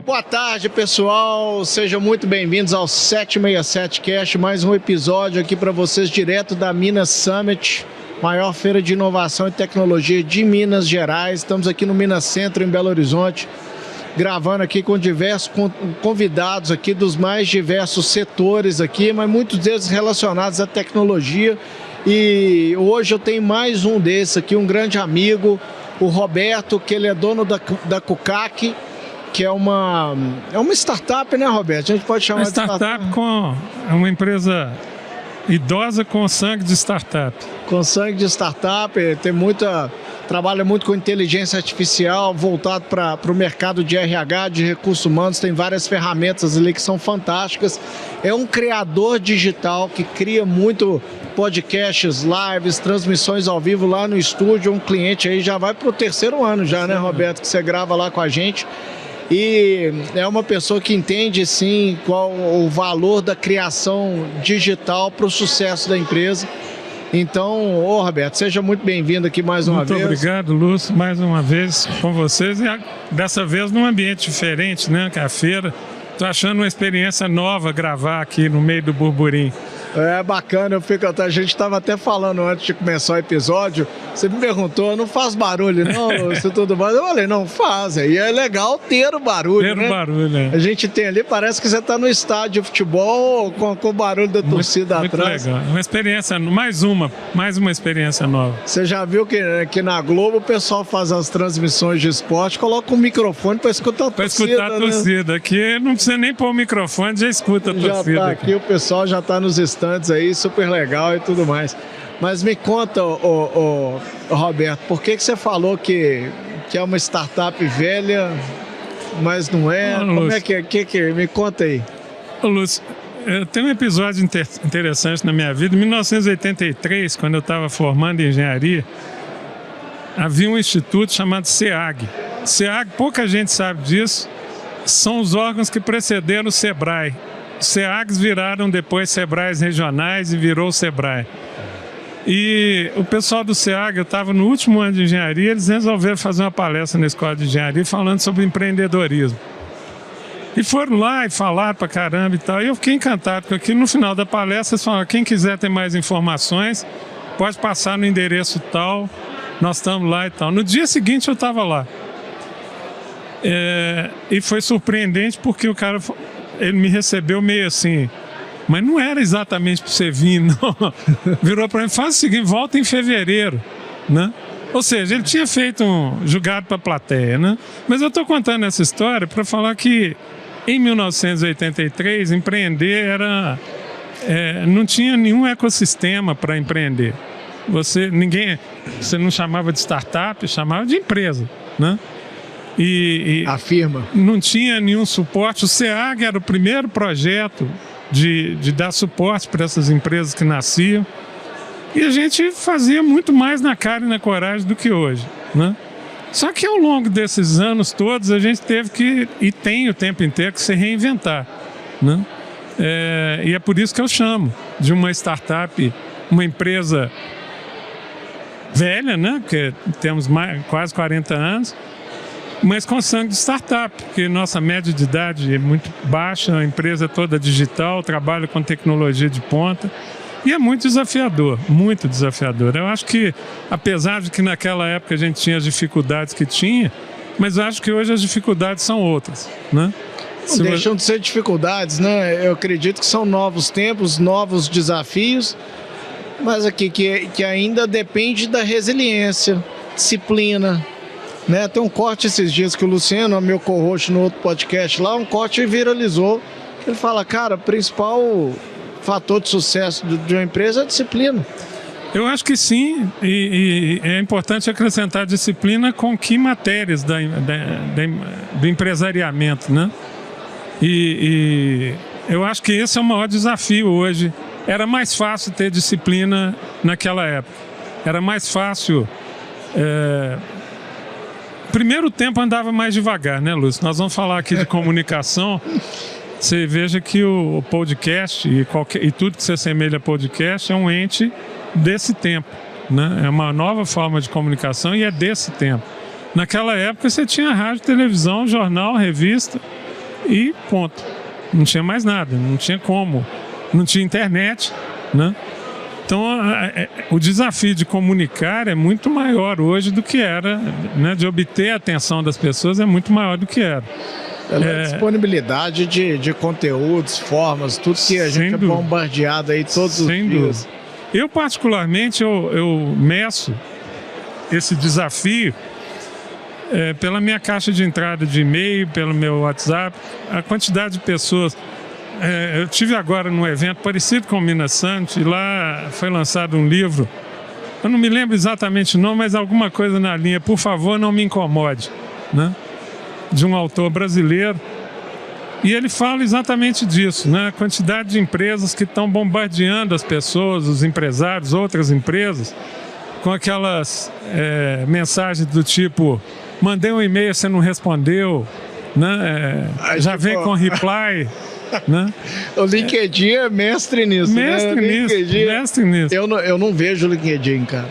Boa tarde, pessoal. Sejam muito bem-vindos ao 767 Cast, mais um episódio aqui para vocês direto da Minas Summit, maior feira de inovação e tecnologia de Minas Gerais. Estamos aqui no Minas Centro, em Belo Horizonte, gravando aqui com diversos convidados aqui dos mais diversos setores aqui, mas muitos deles relacionados à tecnologia. E hoje eu tenho mais um desses aqui, um grande amigo, o Roberto, que ele é dono da Cucac, que é uma startup, né, Roberto? A gente pode chamar de startup. É uma empresa idosa com sangue de startup. Com sangue de startup, trabalha muito com inteligência artificial, voltado para o mercado de RH, de recursos humanos, tem várias ferramentas ali que são fantásticas. É um criador digital que cria muito podcasts, lives, transmissões ao vivo lá no estúdio. Um cliente aí já vai para o 3º ano já, né, Roberto, que você grava lá com a gente. E é uma pessoa que entende, sim, qual o valor da criação digital para o sucesso da empresa. Então, Roberto, seja muito bem-vindo aqui mais uma vez. Muito obrigado, Lúcio, mais uma vez com vocês. E dessa vez num ambiente diferente, né, que é a feira. Estou achando uma experiência nova gravar aqui no meio do burburinho. É bacana, a gente estava até falando antes de começar o episódio, você me perguntou, não faz barulho não, isso tudo mais. Eu falei, não faz, e é legal ter o barulho, Ter o barulho, né? A gente tem ali, parece que você está no estádio de futebol com o barulho da torcida atrás. Muito legal, uma experiência, mais uma experiência nova. Você já viu que na Globo o pessoal faz as transmissões de esporte, coloca um microfone para escutar a torcida. Para escutar a torcida, né? Aqui não precisa nem pôr o microfone, já escuta a torcida. Já tá aqui, o pessoal já está nos stands aí, super legal e tudo mais. Mas me conta, Roberto, por que você falou que é uma startup velha, mas não é? Como é que é? Me conta aí. Ô, Lúcio, tem um episódio interessante na minha vida. Em 1983, quando eu estava formando em engenharia, havia um instituto chamado SEAG. SEAG, pouca gente sabe disso, são os órgãos que precederam o SEBRAE. Os SEAGs viraram depois SEBRAEs regionais e virou o SEBRAE. E o pessoal do SEAG, eu estava no último ano de engenharia, eles resolveram fazer uma palestra na escola de engenharia falando sobre empreendedorismo. E foram lá e falaram pra caramba e tal. E eu fiquei encantado, porque aqui no final da palestra eles falaram, quem quiser ter mais informações, pode passar no endereço tal, nós estamos lá e tal. No dia seguinte eu estava lá. E foi surpreendente porque o cara... Ele me recebeu meio assim, mas não era exatamente para você vir, não. Virou para mim, faz o seguinte, volta em fevereiro, né? Ou seja, ele tinha feito jogado para a plateia, né? Mas eu estou contando essa história para falar que em 1983 empreender não tinha nenhum ecossistema para empreender. Você não chamava de startup, chamava de empresa, né? A firma. Não tinha nenhum suporte. O SEAG era o primeiro projeto de dar suporte para essas empresas que nasciam. E a gente fazia muito mais na cara e na coragem do que hoje, né? Só que ao longo desses anos todos a gente teve que, e tem o tempo inteiro, que se reinventar, né? E é por isso que eu chamo de uma startup, uma empresa velha, né? Porque temos quase 40 anos, mas com sangue de startup, porque nossa média de idade é muito baixa, a empresa é toda digital, trabalha com tecnologia de ponta e é muito desafiador, muito desafiador. Eu acho que, apesar de que naquela época a gente tinha as dificuldades que tinha, mas eu acho que hoje as dificuldades são outras, né? Não deixam de ser dificuldades, né? Eu acredito que são novos tempos, novos desafios, mas aqui que ainda depende da resiliência, disciplina, né? Tem um corte esses dias que o Luciano, meu co-host no outro podcast lá, um corte viralizou. Ele fala, cara, o principal fator de sucesso de uma empresa é a disciplina. Eu acho que sim, e é importante acrescentar disciplina com que matérias do empresariamento, né? E eu acho que esse é o maior desafio hoje. Era mais fácil ter disciplina naquela época. Era mais fácil... Primeiro tempo andava mais devagar, né, Lúcio? Nós vamos falar aqui de comunicação. Você veja que o podcast e tudo que se assemelha a podcast é um ente desse tempo, né? É uma nova forma de comunicação e é desse tempo. Naquela época você tinha rádio, televisão, jornal, revista, e ponto. Não tinha mais nada, não tinha como, não tinha internet, né? Então, o desafio de comunicar é muito maior hoje do que era, né? De obter a atenção das pessoas é muito maior do que era. Disponibilidade de conteúdos, formas, tudo que a gente é bombardeado aí todos os dias. Eu, particularmente, eu meço esse desafio pela minha caixa de entrada de e-mail, pelo meu WhatsApp, a quantidade de pessoas. Eu tive agora num evento parecido com o Minas Summit, e lá foi lançado um livro, eu não me lembro exatamente o nome, mas alguma coisa na linha, Por Favor, Não Me Incomode, né? De um autor brasileiro, e ele fala exatamente disso, né? A quantidade de empresas que estão bombardeando as pessoas, os empresários, outras empresas, com aquelas mensagens do tipo: mandei um e-mail, você não respondeu, né? Já vem com reply. Né? O LinkedIn é mestre nisso. Mestre nisso. Eu não vejo o LinkedIn, cara.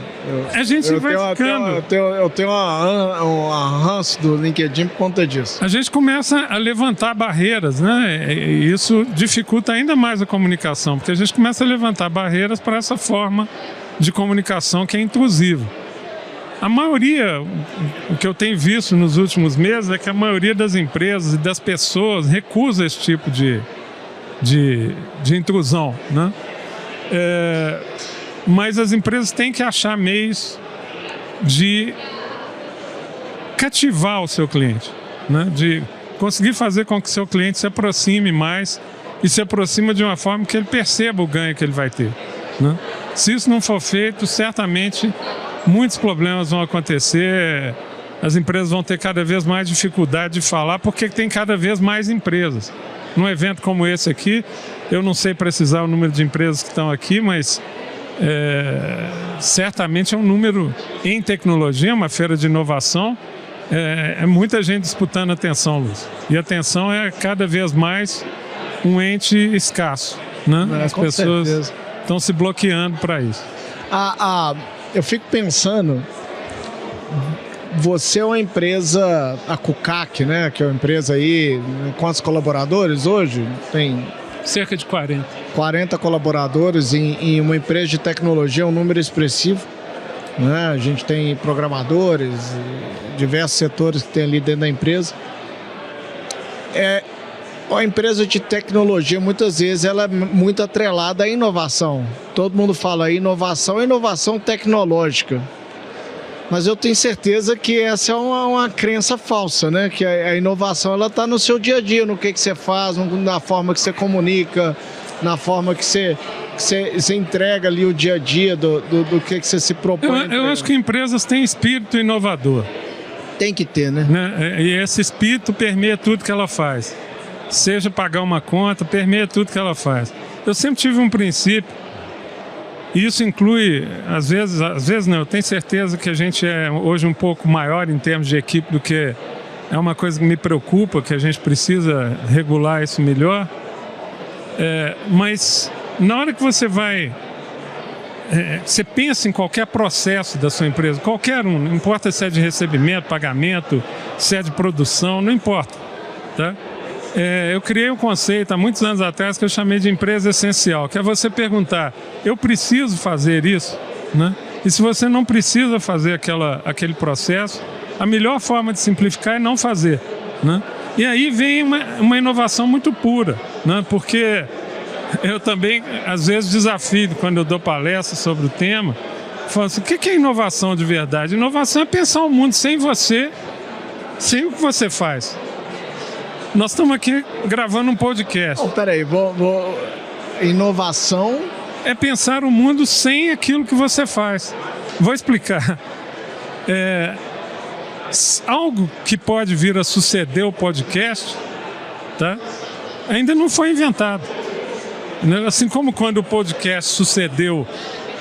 A gente vai ficando. Eu tenho uma ranço do LinkedIn por conta disso. A gente começa a levantar barreiras, né? E isso dificulta ainda mais a comunicação, porque a gente começa a levantar barreiras para essa forma de comunicação que é intrusiva. A maioria, o que eu tenho visto nos últimos meses é que a maioria das empresas e das pessoas recusa esse tipo de intrusão, né? Mas as empresas têm que achar meios de cativar o seu cliente, né? De conseguir fazer com que o seu cliente se aproxime mais e se aproxime de uma forma que ele perceba o ganho que ele vai ter, né? Se isso não for feito, certamente muitos problemas vão acontecer, as empresas vão ter cada vez mais dificuldade de falar, porque tem cada vez mais empresas. Num evento como esse aqui, eu não sei precisar o número de empresas que estão aqui, mas certamente é um número em tecnologia, uma feira de inovação, é muita gente disputando atenção, Lúcio. E a atenção é cada vez mais um ente escasso, né? As pessoas estão se bloqueando para isso. Eu fico pensando, você é uma empresa, a Cucac, né? Que é uma empresa aí, quantos colaboradores hoje? Tem cerca de 40. 40 colaboradores em uma empresa de tecnologia, é um número expressivo, né? A gente tem programadores, diversos setores que tem ali dentro da empresa. A empresa de tecnologia, muitas vezes, ela é muito atrelada à inovação. Todo mundo fala inovação, é inovação tecnológica. Mas eu tenho certeza que essa é uma crença falsa, né? Que a inovação, ela está no seu dia a dia, no que você faz, na forma que você comunica, na forma que você entrega ali o dia a dia do que você se propõe. Eu acho que empresas têm espírito inovador. Tem que ter, né? E esse espírito permeia tudo que ela faz. Seja pagar uma conta, permeia tudo que ela faz. Eu sempre tive um princípio, e isso inclui, às vezes não, eu tenho certeza que a gente é hoje um pouco maior em termos de equipe do que é uma coisa que me preocupa, que a gente precisa regular isso melhor. Mas na hora que você você pensa em qualquer processo da sua empresa, qualquer um, não importa se é de recebimento, pagamento, se é de produção, não importa, tá? Eu criei um conceito há muitos anos atrás que eu chamei de empresa essencial, que é você perguntar: eu preciso fazer isso, né? E se você não precisa fazer aquele processo, a melhor forma de simplificar é não fazer, né? E aí vem uma inovação muito pura, né? Porque eu também, às vezes, desafio, quando eu dou palestra sobre o tema, falo assim: o que é inovação de verdade? Inovação é pensar o mundo sem você, sem o que você faz. Nós estamos aqui gravando um podcast. Peraí, inovação é pensar o mundo sem aquilo que você faz. Vou explicar. Algo que pode vir a suceder o podcast, tá? Ainda não foi inventado. Assim como quando o podcast sucedeu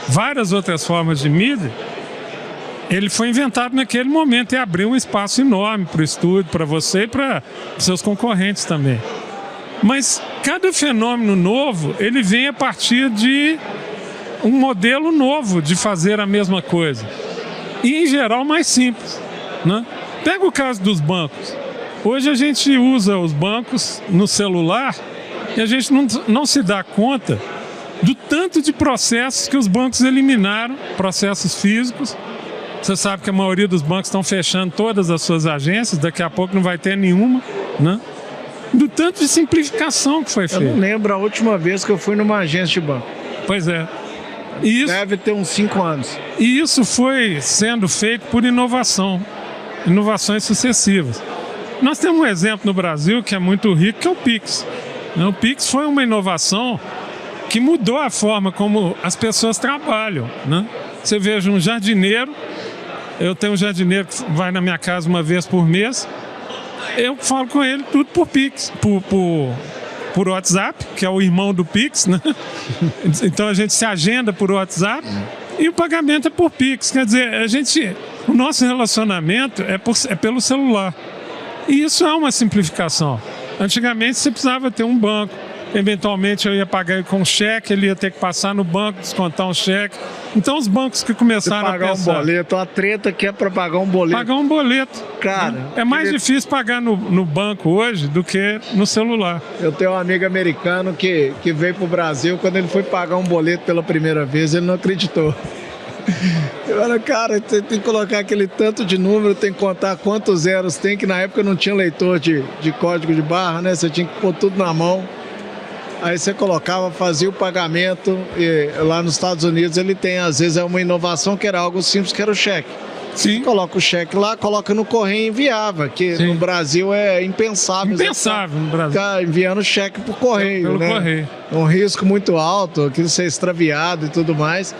várias outras formas de mídia, ele foi inventado naquele momento e abriu um espaço enorme para o estúdio, para você e para seus concorrentes também. Mas cada fenômeno novo, ele vem a partir de um modelo novo de fazer a mesma coisa. E, em geral, mais simples, né? Pega o caso dos bancos. Hoje a gente usa os bancos no celular e a gente não se dá conta do tanto de processos que os bancos eliminaram, processos físicos. Você sabe que a maioria dos bancos estão fechando todas as suas agências, daqui a pouco não vai ter nenhuma, né? Do tanto de simplificação que foi feito. Eu não lembro a última vez que eu fui numa agência de banco. Pois é. E isso, deve ter uns 5 anos. E isso foi sendo feito por inovações sucessivas. Nós temos um exemplo no Brasil que é muito rico, que é o Pix. O Pix foi uma inovação que mudou a forma como as pessoas trabalham, né? Você veja um jardineiro, eu tenho um jardineiro que vai na minha casa uma vez por mês, eu falo com ele tudo por Pix, por WhatsApp, que é o irmão do Pix, né? Então a gente se agenda por WhatsApp e o pagamento é por Pix. Quer dizer, o nosso relacionamento é pelo celular. E isso é uma simplificação. Antigamente você precisava ter um banco. Eventualmente eu ia pagar com cheque, ele ia ter que passar no banco, descontar um cheque. Então os bancos que começaram a pagar um boleto, a treta que é para pagar um boleto. Pagar um boleto. Cara, é mais difícil pagar no banco hoje do que no celular. Eu tenho um amigo americano que veio para o Brasil, quando ele foi pagar um boleto pela primeira vez, ele não acreditou. Eu falei, cara, tem que colocar aquele tanto de número, tem que contar quantos zeros tem, que na época não tinha leitor de código de barra, né? Você tinha que pôr tudo na mão. Aí você colocava, fazia o pagamento, e lá nos Estados Unidos ele tem, às vezes, uma inovação que era algo simples, que era o cheque. Sim. Você coloca o cheque lá, coloca no correio e enviava, que no Brasil é impensável. Impensável no Brasil. Ficar enviando cheque por correio, pelo né? correio. Um risco muito alto, aquilo ser extraviado e tudo mais.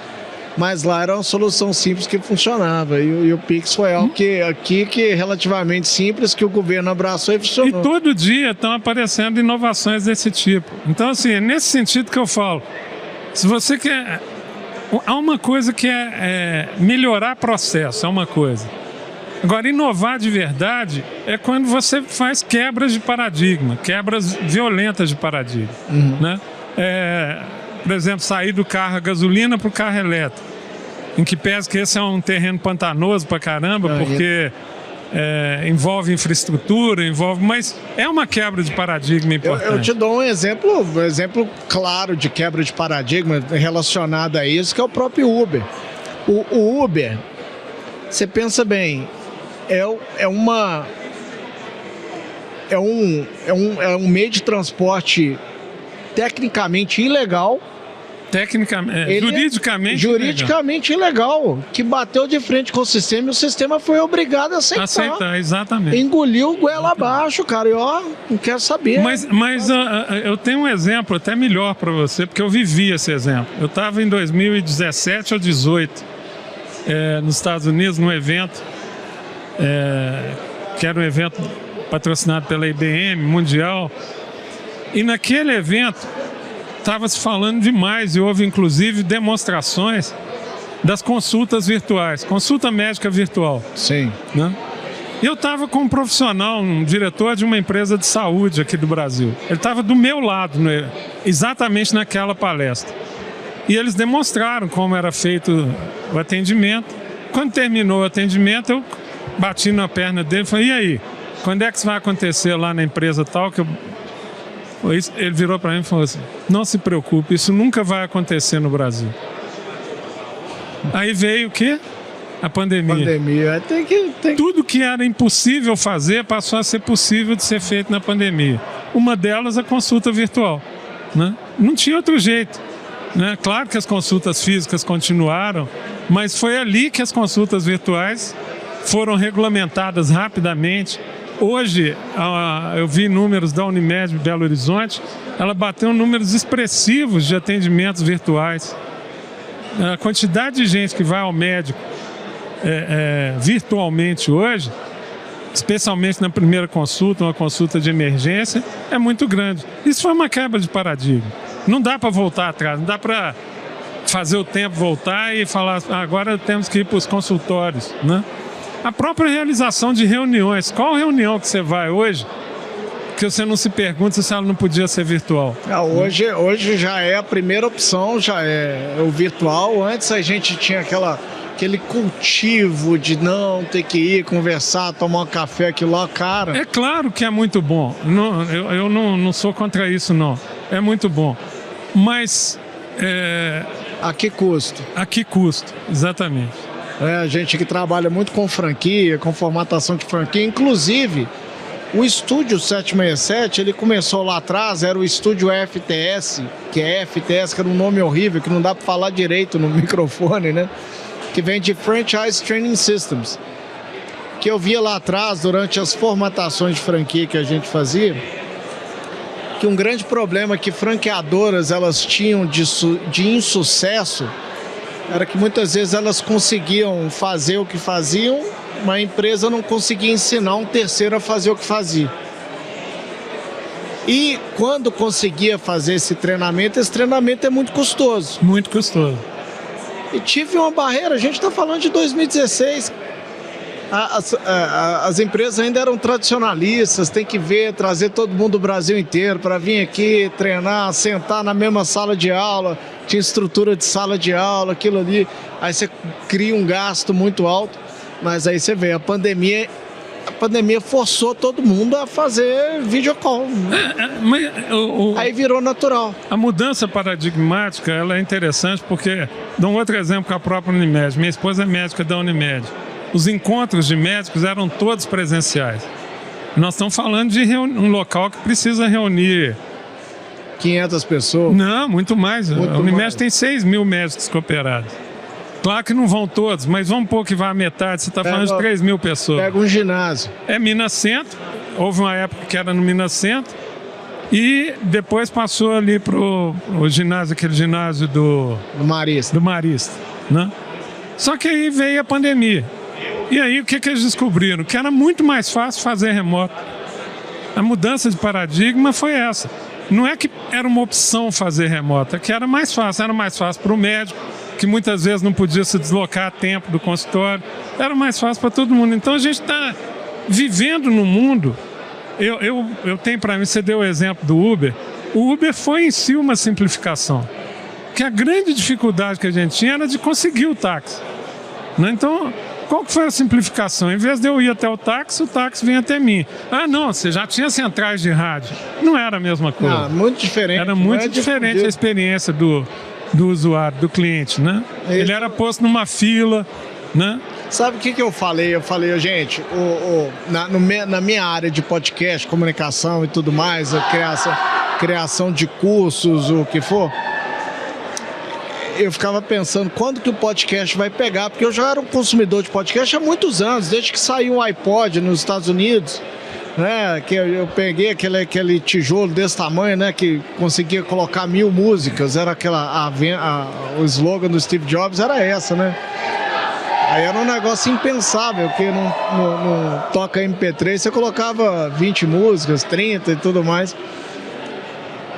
Mas lá era uma solução simples que funcionava. E o Pix foi algo que é relativamente simples, que o governo abraçou e funcionou. E todo dia estão aparecendo inovações desse tipo. Então, assim, é nesse sentido que eu falo. Se você quer... Há uma coisa que é melhorar processo, é uma coisa. Agora, inovar de verdade é quando você faz quebras de paradigma, quebras violentas de paradigma. Né? Por exemplo, sair do carro a gasolina para o carro elétrico, em que pese que esse é um terreno pantanoso pra caramba, porque envolve infraestrutura, mas é uma quebra de paradigma importante. Eu te dou um exemplo claro de quebra de paradigma relacionado a isso, que é o próprio Uber. O Uber, você pensa bem, é um meio de transporte tecnicamente ilegal. Juridicamente ilegal, que bateu de frente com o sistema e o sistema foi obrigado a aceitar. Exatamente. Engoliu o goela abaixo, cara, e não quero saber. Mas eu tenho um exemplo até melhor para você, porque eu vivi esse exemplo. Eu estava em 2017 ou 2018 nos Estados Unidos, num evento, que era um evento patrocinado pela IBM Mundial, e naquele evento estava se falando demais e houve inclusive demonstrações das consultas virtuais, consulta médica virtual. Sim. Né? Eu estava com um profissional, um diretor de uma empresa de saúde aqui do Brasil. Ele estava do meu lado, exatamente naquela palestra. E eles demonstraram como era feito o atendimento. Quando terminou o atendimento, eu bati na perna dele e falei, e aí, quando é que isso vai acontecer lá na empresa tal? Ele virou para mim e falou assim, não se preocupe, isso nunca vai acontecer no Brasil. Aí veio o quê? A pandemia. Tudo que era impossível fazer passou a ser possível de ser feito na pandemia. Uma delas, a consulta virtual. Né? Não tinha outro jeito. Né? Claro que as consultas físicas continuaram, mas foi ali que as consultas virtuais foram regulamentadas rapidamente. Hoje, eu vi números da Unimed Belo Horizonte, ela bateu números expressivos de atendimentos virtuais. A quantidade de gente que vai ao médico virtualmente hoje, especialmente na primeira consulta, uma consulta de emergência, é muito grande. Isso foi uma quebra de paradigma. Não dá para voltar atrás, não dá para fazer o tempo voltar e falar, agora temos que ir para os consultórios, né? A própria realização de reuniões. Qual reunião que você vai hoje que você não se pergunta se ela não podia ser virtual? Hoje já é a primeira opção, já é o virtual. Antes a gente tinha aquele cultivo de não ter que ir conversar, tomar um café, aquilo lá, cara. É claro que é muito bom. Eu não sou contra isso, não. É muito bom. Mas... A que custo? A que custo, exatamente. A gente que trabalha muito com franquia, com formatação de franquia, inclusive o estúdio 767, ele começou lá atrás, era o estúdio FTS, que era um nome horrível, que não dá para falar direito no microfone, né? Que vem de Franchise Training Systems, que eu via lá atrás, durante as formatações de franquia que a gente fazia, que um grande problema que franqueadoras elas tinham de insucesso era que muitas vezes elas conseguiam fazer o que faziam, mas a empresa não conseguia ensinar um terceiro a fazer o que fazia. E quando conseguia fazer esse treinamento é muito custoso. Muito custoso. E tive uma barreira, a gente está falando de 2016. As empresas ainda eram tradicionalistas, tem que trazer todo mundo do Brasil inteiro para vir aqui treinar, sentar na mesma sala de aula, tinha estrutura de sala de aula, aquilo ali, aí você cria um gasto muito alto, mas aí você vê, a pandemia forçou todo mundo a fazer videocall. Aí virou natural. A mudança paradigmática ela é interessante porque, dou um outro exemplo com a própria Unimed. Minha esposa é médica da Unimed. Os encontros de médicos eram todos presenciais. Nós estamos falando de um local que precisa reunir 500 pessoas? Não, muito mais. A Unimed tem 6 mil médicos cooperados. Claro que não vão todos, mas vamos pôr que vai a metade. Você está falando de 3 mil pessoas. Pega um ginásio. É Minas Centro. Houve uma época que era no Minas Centro. E depois passou ali para o ginásio, aquele ginásio do Marista, né? Só que aí veio a pandemia. E aí o que eles descobriram? Que era muito mais fácil fazer remoto. A mudança de paradigma foi essa. Não é que era uma opção fazer remoto, é que era mais fácil. Era mais fácil para o médico, que muitas vezes não podia se deslocar a tempo do consultório. Era mais fácil para todo mundo. Então a gente está vivendo no mundo. Eu tenho para mim, você deu o exemplo do Uber. O Uber foi em si uma simplificação. Porque a grande dificuldade que a gente tinha era de conseguir o táxi, né? Então, qual que foi a simplificação? Em vez de eu ir até o táxi vem até mim. Ah, não, você já tinha centrais de rádio. Não era a mesma coisa. Não, muito diferente. Era muito diferente a experiência do usuário, do cliente, né? Ele era posto numa fila, né? Sabe o que eu falei? Eu falei, gente, na minha área de podcast, comunicação e tudo mais, a criação de cursos, o que for, eu ficava pensando quando que o podcast vai pegar, porque eu já era um consumidor de podcast há muitos anos, desde que saiu o iPod nos Estados Unidos, né, que eu peguei aquele tijolo desse tamanho, né, que conseguia colocar 1000 músicas, era o slogan do Steve Jobs era essa, né? Aí era um negócio impensável, que no toca MP3 você colocava 20 músicas, 30 e tudo mais.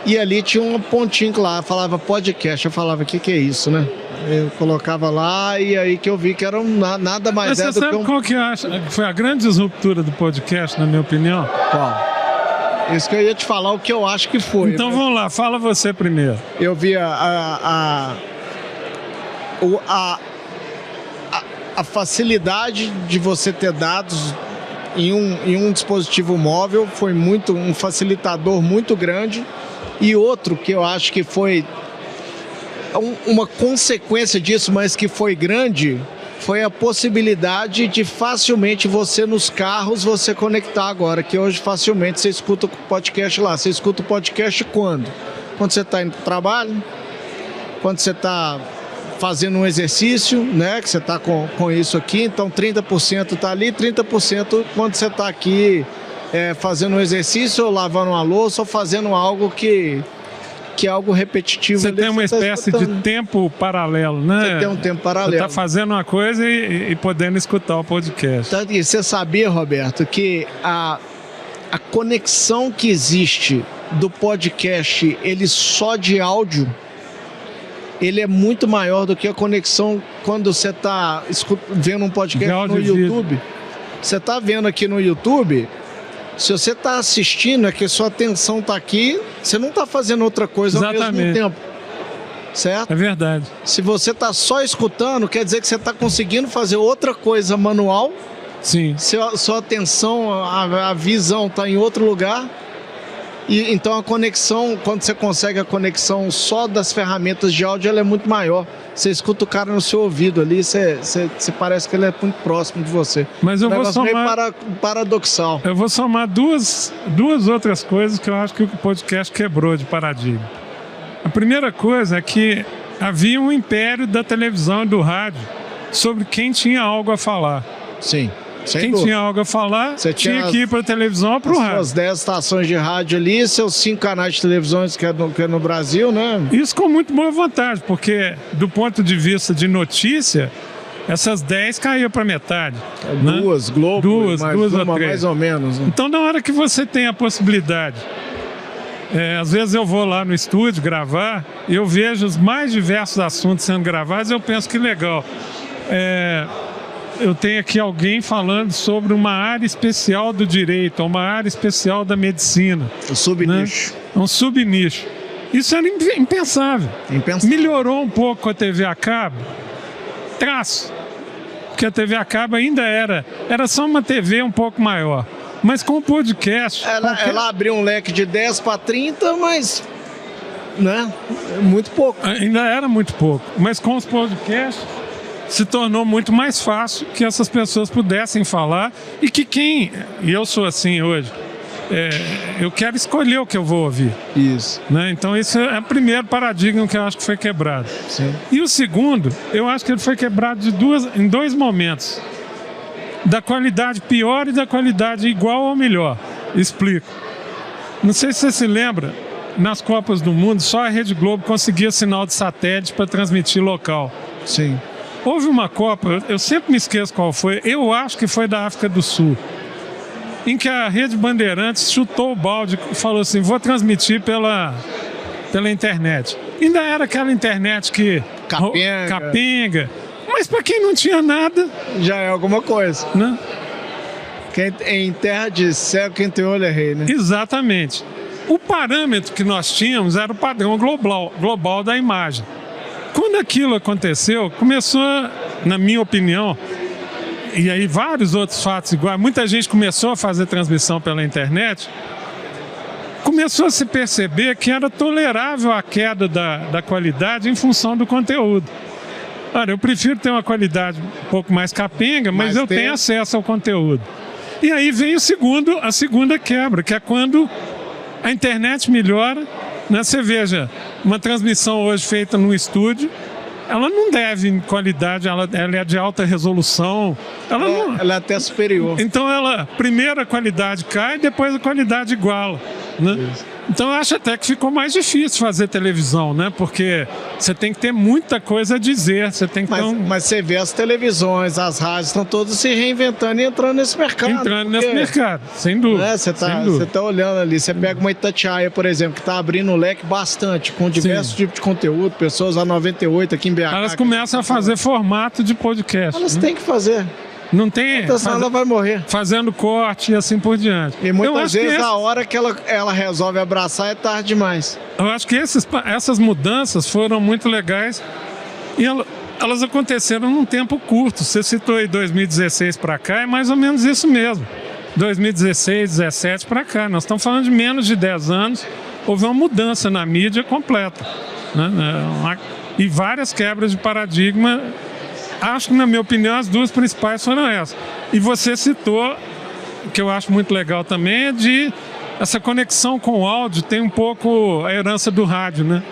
E ali tinha um pontinho lá, falava podcast. Eu falava, o que é isso, né? Eu colocava lá e aí que eu vi que era nada mais. Mas você sabe qual que foi a grande disruptura do podcast, na minha opinião? Qual? Isso que eu ia te falar, o que eu acho que foi. Então vamos lá, fala você primeiro. Eu vi a facilidade de você ter dados em um dispositivo móvel foi um facilitador muito grande. E outro que eu acho que foi uma consequência disso, mas que foi grande, foi a possibilidade de facilmente você nos carros, você conectar agora, que hoje facilmente você escuta o podcast lá. Você escuta o podcast quando? Quando você está indo para o trabalho, quando você está fazendo um exercício, né, que você está com isso aqui, então 30% está ali, 30% quando você está aqui fazendo um exercício, ou lavando uma louça, ou fazendo algo que é algo repetitivo. Você tem uma espécie de tempo paralelo, né? Você tem um tempo paralelo. Você está fazendo uma coisa e podendo escutar o podcast. E você sabia, Roberto, que a conexão que existe do podcast, ele só de áudio, ele é muito maior do que a conexão quando você está vendo um podcast no YouTube. Você está vendo aqui no YouTube, se você está assistindo, é que sua atenção está aqui, você não está fazendo outra coisa ao mesmo tempo. certo? É verdade. Se você está só escutando, quer dizer que você está conseguindo fazer outra coisa manual. Sim. Sua atenção, a visão está em outro lugar. E então a conexão, quando você consegue a conexão só das ferramentas de áudio, ela é muito maior. Você escuta o cara no seu ouvido ali, você parece que ele é muito próximo de você. Mas eu vou somar meio paradoxal. Eu vou somar duas outras coisas que eu acho que o podcast quebrou de paradigma. A primeira coisa é que havia um império da televisão e do rádio sobre quem tinha algo a falar. Sim. Quem tinha algo a falar tinha que ir para a televisão ou para o rádio. Suas 10 estações de rádio ali, seus 5 canais de televisão que é no Brasil, né? Isso com muito boa vantagem, porque do ponto de vista de notícia, essas 10 caíam para metade. Duas, né? Globo, duas ou três. Mais ou menos. Né? Então, na hora que você tem a possibilidade, às vezes eu vou lá no estúdio gravar, e eu vejo os mais diversos assuntos sendo gravados, eu penso que legal. Eu tenho aqui alguém falando sobre uma área especial do direito, uma área especial da medicina. Um subnicho. Né? Um subnicho. Isso era impensável. Melhorou um pouco com a TV a cabo? Traço. Porque a TV a cabo ainda era só uma TV um pouco maior. Mas com o podcast... Ela abriu um leque de 10 para 30, mas... né? Muito pouco. Ainda era muito pouco. Mas com os podcasts... se tornou muito mais fácil que essas pessoas pudessem falar e eu sou assim hoje, eu quero escolher o que eu vou ouvir. Isso. Né? Então esse é o primeiro paradigma que eu acho que foi quebrado. Sim. E o segundo, eu acho que ele foi quebrado em dois momentos. Da qualidade pior e da qualidade igual ou melhor. Explico. Não sei se você se lembra, nas Copas do Mundo, só a Rede Globo conseguia sinal de satélite para transmitir local. Sim. Houve uma Copa, eu sempre me esqueço qual foi, eu acho que foi da África do Sul, em que a Rede Bandeirantes chutou o balde e falou assim, vou transmitir pela internet. Ainda era aquela internet que... Capenga. Mas para quem não tinha nada... já é alguma coisa. Né? Em terra de céu, quem tem olho é rei, né? Exatamente. O parâmetro que nós tínhamos era o padrão global da imagem. Quando aquilo aconteceu, começou, na minha opinião, e aí vários outros fatos iguais, muita gente começou a fazer transmissão pela internet, começou a se perceber que era tolerável a queda da qualidade em função do conteúdo. Olha, eu prefiro ter uma qualidade um pouco mais capenga, mas eu tenho acesso ao conteúdo. E aí vem a segunda quebra, que é quando a internet melhora. Né? Você veja, uma transmissão hoje feita num estúdio, ela não deve em qualidade, ela é de alta resolução. Ela é até superior. Então, primeiro a qualidade cai, depois a qualidade iguala. Né? Então, eu acho até que ficou mais difícil fazer televisão, né? Porque você tem que ter muita coisa a dizer. Você tem que mas você vê as televisões, as rádios estão todas se reinventando e entrando nesse mercado. Nesse mercado, sem dúvida. Né? Você está olhando ali, você pega uma Itatiaia, por exemplo, que está abrindo o leque bastante, com diversos tipos de conteúdo, pessoas a 98 aqui em BH. Elas começam a fazer formato de podcast. Elas têm que fazer. Não tem. Ela vai morrer. Fazendo corte e assim por diante. E muitas vezes a hora que ela resolve abraçar é tarde demais. Eu acho que essas mudanças foram muito legais e elas aconteceram num tempo curto. Você citou aí 2016 para cá, é mais ou menos isso mesmo. 2016, 2017 para cá. Nós estamos falando de menos de 10 anos. Houve uma mudança na mídia completa. Né? E várias quebras de paradigma. Acho que, na minha opinião, as duas principais foram essas. E você citou, que eu acho muito legal também, essa conexão com o áudio tem um pouco a herança do rádio, né?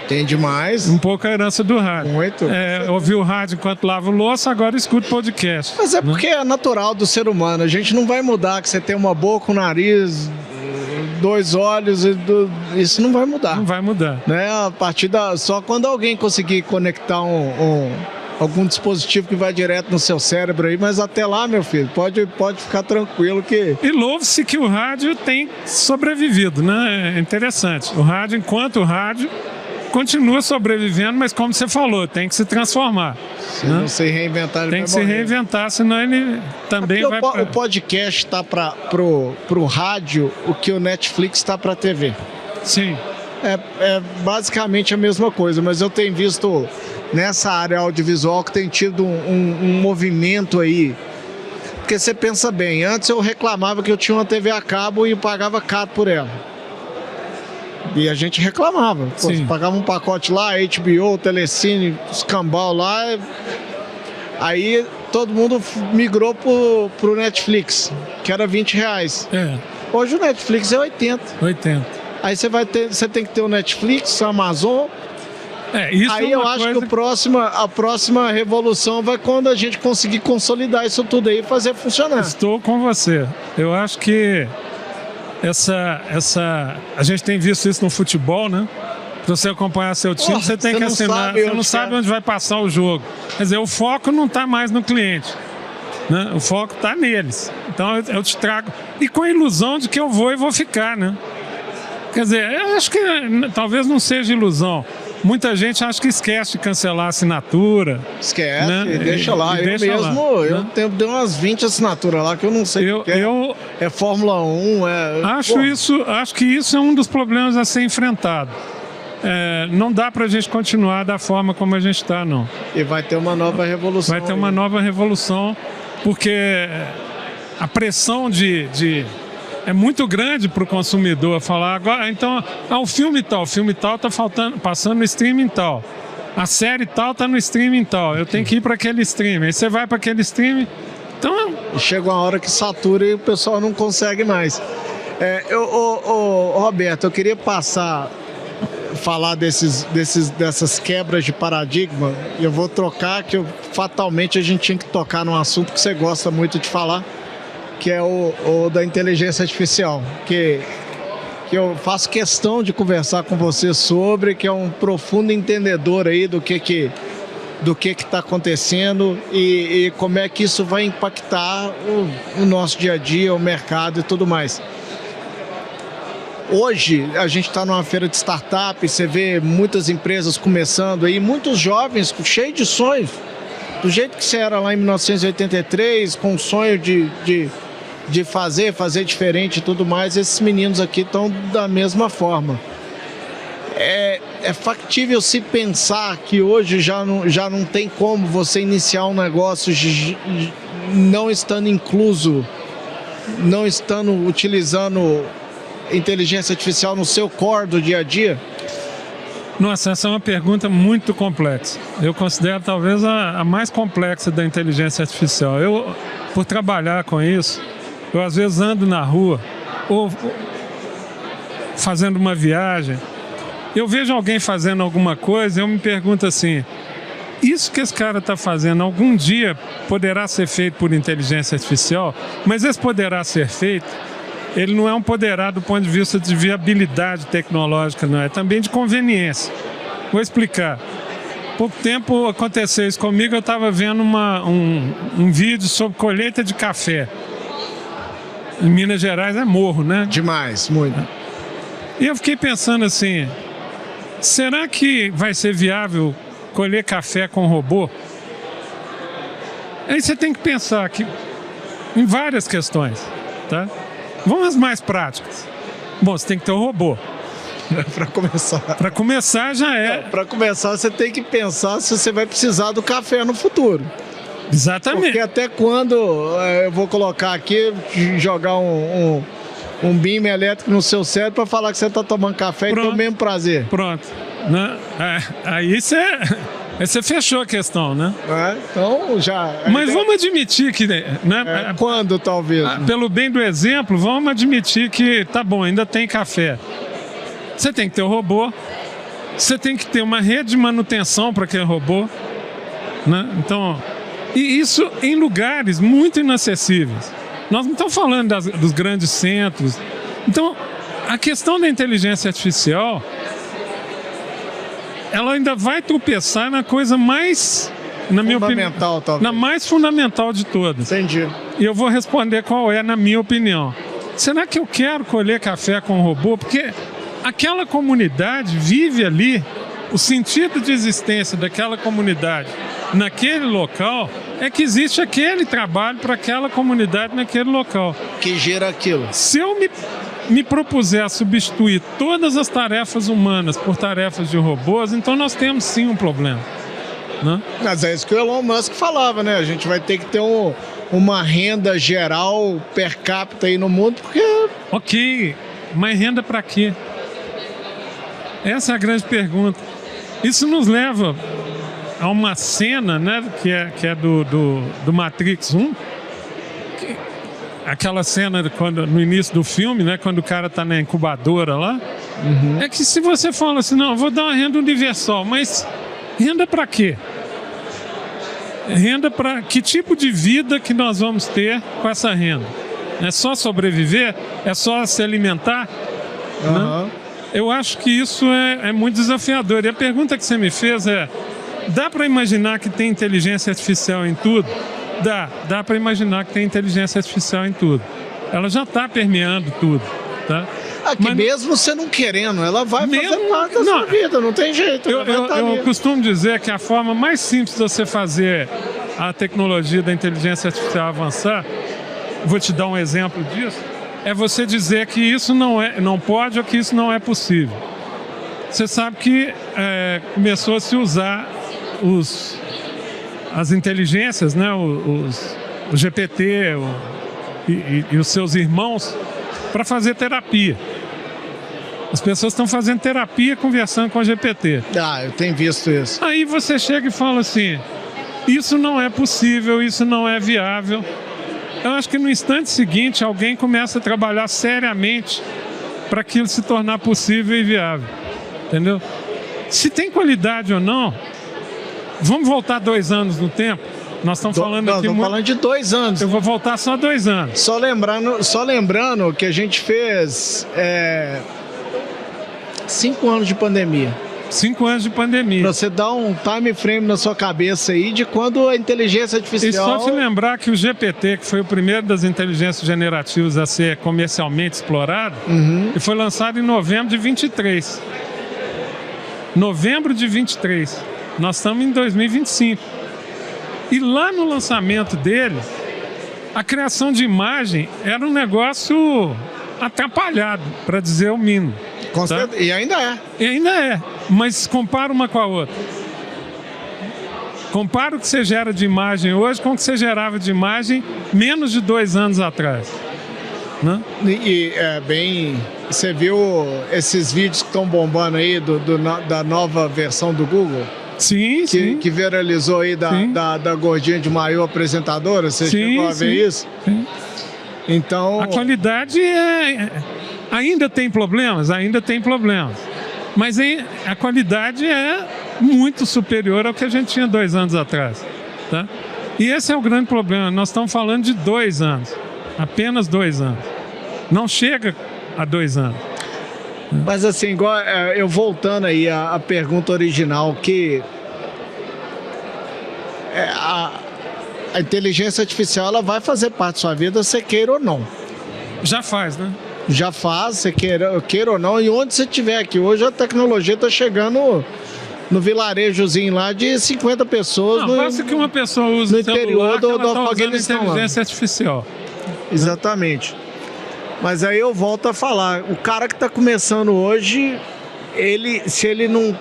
Tem demais. Um pouco a herança do rádio. Muito. Ouvir o rádio enquanto lava louça, agora escuto podcast. Mas é porque é natural do ser humano. A gente não vai mudar que você tem uma boca, um nariz, 2 olhos, isso não vai mudar. Não vai mudar. Né? Só quando alguém conseguir conectar algum dispositivo que vai direto no seu cérebro aí, mas até lá, meu filho, pode ficar tranquilo que... E louve-se que o rádio tem sobrevivido, né? É interessante. O rádio, enquanto o rádio, continua sobrevivendo, mas como você falou, tem que se transformar. Se não se reinventar, ele tem vai que se reinventar, senão ele também vai... O podcast está para o rádio o que o Netflix está para a TV. Sim. É basicamente a mesma coisa, mas eu tenho visto nessa área audiovisual que tem tido um movimento aí. Porque você pensa bem, antes eu reclamava que eu tinha uma TV a cabo e pagava caro por ela. E a gente reclamava. Pô, você pagava um pacote lá, HBO, Telecine, escambau lá. Aí todo mundo migrou pro Netflix, que era R$20. Hoje o Netflix é 80. Aí você tem que ter o Netflix, a Amazon. Aí eu acho que a próxima revolução vai quando a gente conseguir consolidar isso tudo aí e fazer funcionar. Estou com você. Eu acho que a gente tem visto isso no futebol, né? Para você acompanhar seu time, você tem que assinar. Você não sabe onde vai passar o jogo. Quer dizer, o foco não está mais no cliente, né? O foco está neles. Então eu te trago. E com a ilusão de que eu vou e vou ficar, né? Quer dizer, eu acho que talvez não seja ilusão. Muita gente acha que esquece de cancelar a assinatura. Esquece, né? Deixa lá. Eu tenho umas 20 assinaturas lá que eu não sei o que é Fórmula 1. Acho que isso é um dos problemas a ser enfrentado. Não dá pra gente continuar da forma como a gente está, não. E vai ter uma nova revolução. Vai ter uma nova revolução, porque a pressão é muito grande para o consumidor falar agora, então, o filme tal está passando no streaming tal, a série tal está no streaming tal, eu tenho que ir para aquele streaming, aí você vai para aquele streaming, então... E chega uma hora que satura e o pessoal não consegue mais. Roberto, eu queria falar dessas quebras de paradigma, e eu vou trocar, que fatalmente a gente tinha que tocar num assunto que você gosta muito de falar, que é o da inteligência artificial, que eu faço questão de conversar com você sobre, que é um profundo entendedor aí do que está acontecendo e como é que isso vai impactar o nosso dia a dia, o mercado e tudo mais. Hoje a gente está numa feira de startup, você vê muitas empresas começando aí, muitos jovens cheios de sonhos, do jeito que você era lá em 1983, com o sonho de fazer diferente e tudo mais, esses meninos aqui estão da mesma forma. É factível se pensar que hoje já não tem como você iniciar um negócio não estando incluso, não estando utilizando inteligência artificial no seu core do dia a dia? Nossa, essa é uma pergunta muito complexa. Eu considero talvez a mais complexa da inteligência artificial. Eu, por trabalhar com isso, eu às vezes ando na rua ou fazendo uma viagem, eu vejo alguém fazendo alguma coisa e eu me pergunto assim, isso que esse cara está fazendo algum dia poderá ser feito por inteligência artificial, mas esse poderá ser feito, ele não é um poderá do ponto de vista de viabilidade tecnológica, não, é também de conveniência. Vou explicar. Pouco tempo aconteceu isso comigo, eu estava vendo um vídeo sobre colheita de café. Em Minas Gerais é morro, né? Demais, muito. E eu fiquei pensando assim, será que vai ser viável colher café com robô? Aí você tem que pensar que, em várias questões, tá? Vamos às mais práticas. Bom, você tem que ter um robô. Para começar. Para começar já é. Para começar você tem que pensar se você vai precisar do café no futuro. Exatamente. Porque até quando eu vou colocar aqui, jogar um beam elétrico no seu cérebro para falar que você está tomando café e tem o mesmo prazer. Pronto. Né? Aí você fechou a questão, né? Então já... Mas vamos admitir que... Né, quando, talvez? Pelo bem do exemplo, vamos admitir que, tá bom, ainda tem café. Você tem que ter o robô, você tem que ter uma rede de manutenção para aquele robô, né? Então... E isso em lugares muito inacessíveis. Nós não estamos falando dos grandes centros. Então, a questão da inteligência artificial, ela ainda vai tropeçar na coisa mais, na minha opinião, na mais fundamental de todas. Entendi. E eu vou responder qual é, na minha opinião. Será que eu quero colher café com robô? Porque aquela comunidade vive ali, o sentido de existência daquela comunidade naquele local é que existe aquele trabalho para aquela comunidade naquele local. Que gera aquilo. Se eu me me propuser a substituir todas as tarefas humanas por tarefas de robôs, então nós temos sim um problema, né? Mas é isso que o Elon Musk falava, né? A gente vai ter que ter uma renda geral per capita aí no mundo, porque... Ok, mas renda para quê? Essa é a grande pergunta. Isso nos leva a uma cena, né, que é do Matrix 1, aquela cena no início do filme, né, quando o cara está na incubadora lá. É que se você fala assim, não, eu vou dar uma renda universal, mas renda para quê? Renda para que tipo de vida que nós vamos ter com essa renda? É só sobreviver? É só se alimentar? Né? Eu acho que isso é muito desafiador. E a pergunta que você me fez é: dá para imaginar que tem inteligência artificial em tudo? Dá para imaginar que tem inteligência artificial em tudo. Ela já está permeando tudo, tá? Mas mesmo você não querendo, ela vai fazer parte da sua vida, não tem jeito. Eu costumo dizer que a forma mais simples de você fazer a tecnologia da inteligência artificial avançar, vou te dar um exemplo disso, é você dizer que isso não pode ou que isso não é possível. Você sabe que começou a se usar as inteligências, né, o GPT e os seus irmãos para fazer terapia. As pessoas estão fazendo terapia conversando com o GPT. Eu tenho visto isso. Aí você chega e fala assim, isso não é possível, isso não é viável. Eu acho que no instante seguinte alguém começa a trabalhar seriamente para aquilo se tornar possível e viável. Entendeu? Se tem qualidade ou não, vamos voltar 2 anos no tempo? Nós estamos falando aqui... Estamos falando de 2 anos. Eu vou voltar só 2 anos. Só lembrando que a gente fez 5 anos de pandemia. 5 anos de pandemia. Pra você dar um time frame na sua cabeça aí de quando a inteligência artificial... E só te lembrar que o GPT, que foi o primeiro das inteligências generativas a ser comercialmente explorado, e foi lançado em novembro de 23. Novembro de 23. Nós estamos em 2025. E lá no lançamento dele, a criação de imagem era um negócio atrapalhado, para dizer o mínimo. Tá? E ainda é. E ainda é. Mas compara uma com a outra. Compara o que você gera de imagem hoje com o que você gerava de imagem menos de 2 anos atrás. Né? E você viu esses vídeos que estão bombando aí da nova versão do Google? Sim, sim. Que viralizou aí da gordinha de maiô apresentadora? Você chegou a ver isso? Sim. Então... A qualidade ainda tem problemas? Ainda tem problemas. Mas a qualidade é muito superior ao que a gente tinha 2 anos atrás. Tá? E esse é o grande problema. Nós estamos falando de 2 anos. Apenas 2 anos. Não chega a 2 anos. Mas assim, igual, eu voltando aí à pergunta original, que a inteligência artificial ela vai fazer parte da sua vida, você queira ou não. Já faz, né? Já faz, você queira ou não. E onde você estiver aqui hoje, a tecnologia está chegando no vilarejozinho lá de 50 pessoas. Não, basta que uma pessoa use no o celular, interior do ela tá Afeganistão. Inteligência artificial. Exatamente. Mas aí eu volto a falar, o cara que está começando hoje, se ele não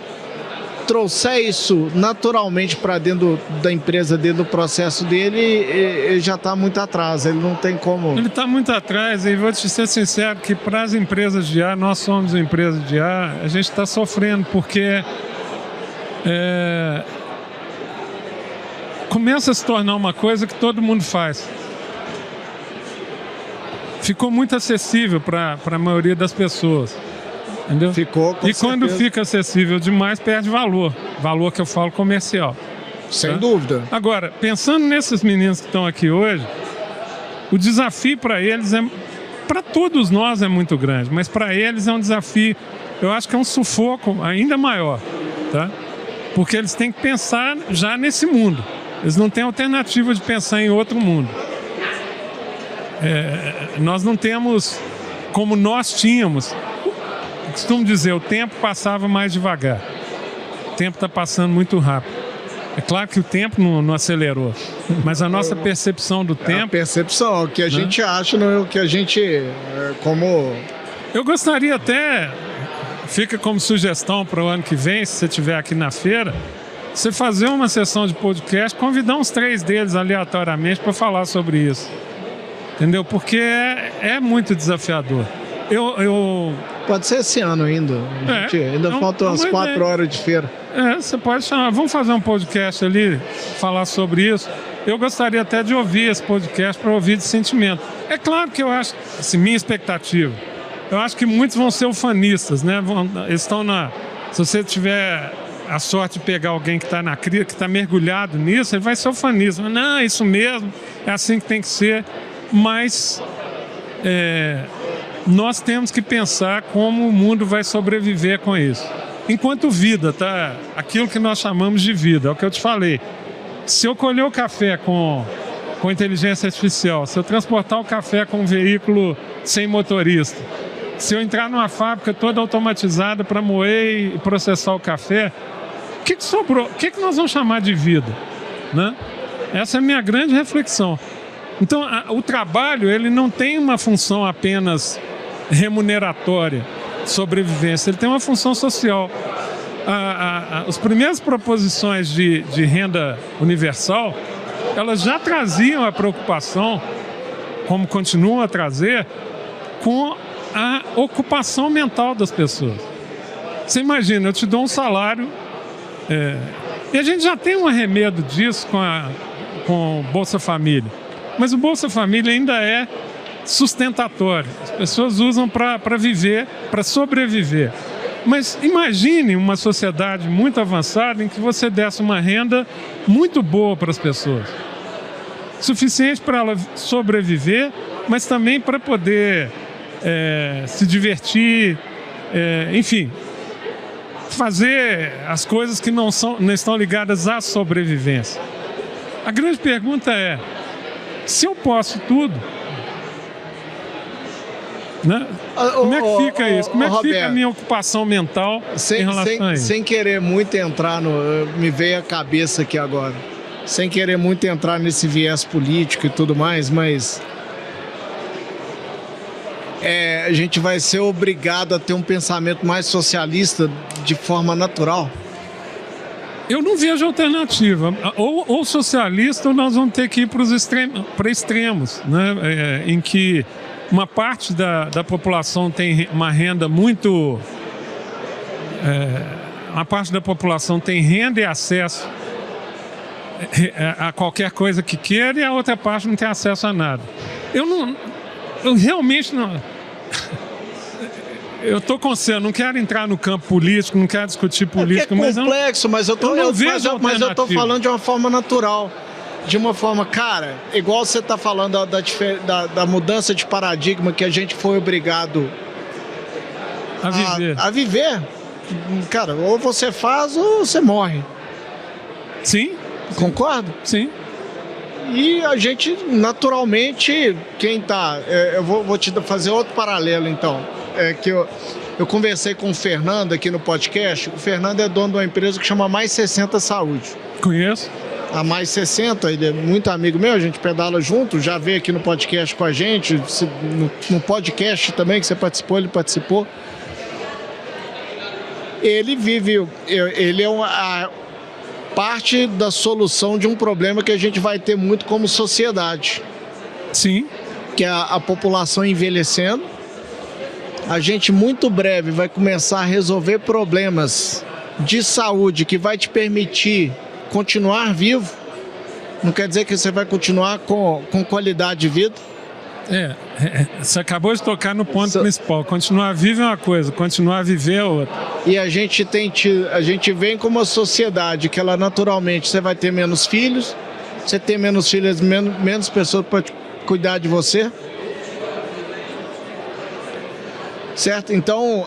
trouxer isso naturalmente para dentro da empresa, dentro do processo dele, ele já está muito atrás, ele não tem como... Ele está muito atrás, e vou te ser sincero que para as empresas de IA, nós somos uma empresa de IA, a gente está sofrendo porque começa a se tornar uma coisa que todo mundo faz. Ficou muito acessível para a maioria das pessoas. Entendeu? Ficou, com e quando certeza. Fica acessível demais, perde valor. Valor que eu falo comercial. Sem dúvida. Agora, pensando nesses meninos que estão aqui hoje, o desafio para eles para todos nós é muito grande, mas para eles é um desafio, eu acho que é um sufoco ainda maior, tá? Porque eles têm que pensar já nesse mundo. Eles não têm alternativa de pensar em outro mundo. Nós não temos como nós tínhamos. Eu costumo dizer, o tempo passava mais devagar. O tempo está passando muito rápido. É claro que o tempo não acelerou, mas a nossa percepção do tempo... A percepção, o que a gente acha, não é o que a gente, como Eu gostaria até, fica como sugestão para o ano que vem, se você estiver aqui na feira, você fazer uma sessão de podcast, convidar uns 3 deles aleatoriamente para falar sobre isso. Entendeu? Porque é muito desafiador. Pode ser esse ano ainda. Ainda faltam umas 4 horas de feira. Você pode chamar. Vamos fazer um podcast ali, falar sobre isso. Eu gostaria até de ouvir esse podcast para ouvir de sentimento. É claro que eu acho, assim, minha expectativa, eu acho que muitos vão ser ufanistas, né? Eles estão se você tiver a sorte de pegar alguém que está na cria, que está mergulhado nisso, ele vai ser ufanista. Não, é isso mesmo, é assim que tem que ser. Mas nós temos que pensar como o mundo vai sobreviver com isso. Enquanto vida, tá? Aquilo que nós chamamos de vida, é o que eu te falei. Se eu colher o café com inteligência artificial, se eu transportar o café com um veículo sem motorista, se eu entrar numa fábrica toda automatizada para moer e processar o café, o que sobrou? O que nós vamos chamar de vida? Né? Essa é a minha grande reflexão. Então, o trabalho, ele não tem uma função apenas remuneratória, sobrevivência, ele tem uma função social. As primeiras proposições de renda universal, elas já traziam a preocupação, como continuam a trazer, com a ocupação mental das pessoas. Você imagina, eu te dou um salário, e a gente já tem um arremedo disso com o Bolsa Família, mas o Bolsa Família ainda é sustentatório. As pessoas usam para viver, para sobreviver. Mas imagine uma sociedade muito avançada em que você desse uma renda muito boa para as pessoas. Suficiente para ela sobreviver, mas também para poder se divertir, enfim, fazer as coisas que não estão ligadas à sobrevivência. A grande pergunta é, se eu posso tudo, né? Como é que fica isso? Como é que Roberto, fica a minha ocupação mental em relação a isso? Sem querer muito entrar me veio a cabeça aqui agora. Sem querer muito entrar nesse viés político e tudo mais, mas a gente vai ser obrigado a ter um pensamento mais socialista de forma natural. Eu não vejo alternativa. Ou socialista, ou nós vamos ter que ir para extremos, né? Em que uma parte da população tem uma renda muito... uma parte da população tem renda e acesso a qualquer coisa que queira, e a outra parte não tem acesso a nada. Eu realmente não... Eu estou com você, eu não quero entrar no campo político, não quero discutir política, é complexo, mas eu estou falando de uma forma natural. De uma forma, cara, igual você está falando da mudança de paradigma que a gente foi obrigado a viver. Cara, ou você faz ou você morre. Sim. Concorda? Sim. E a gente, naturalmente, eu vou te fazer outro paralelo, então. Que eu conversei com o Fernando aqui no podcast. O Fernando é dono de uma empresa que chama Mais 60 Saúde. Conheço. A Mais 60, ele é muito amigo meu, a gente pedala junto, já veio aqui no podcast com a gente, no podcast também que você participou, ele participou. Ele é a parte da solução de um problema que a gente vai ter muito como sociedade. Sim. Que é a população envelhecendo. A gente muito breve vai começar a resolver problemas de saúde que vai te permitir continuar vivo. Não quer dizer que você vai continuar com qualidade de vida. Você acabou de tocar no ponto principal. Continuar vivo é uma coisa, continuar a viver é outra. E a gente vem com uma sociedade que ela naturalmente, você vai ter menos filhos, você tem menos filhos, menos pessoas para cuidar de você. Certo? Então,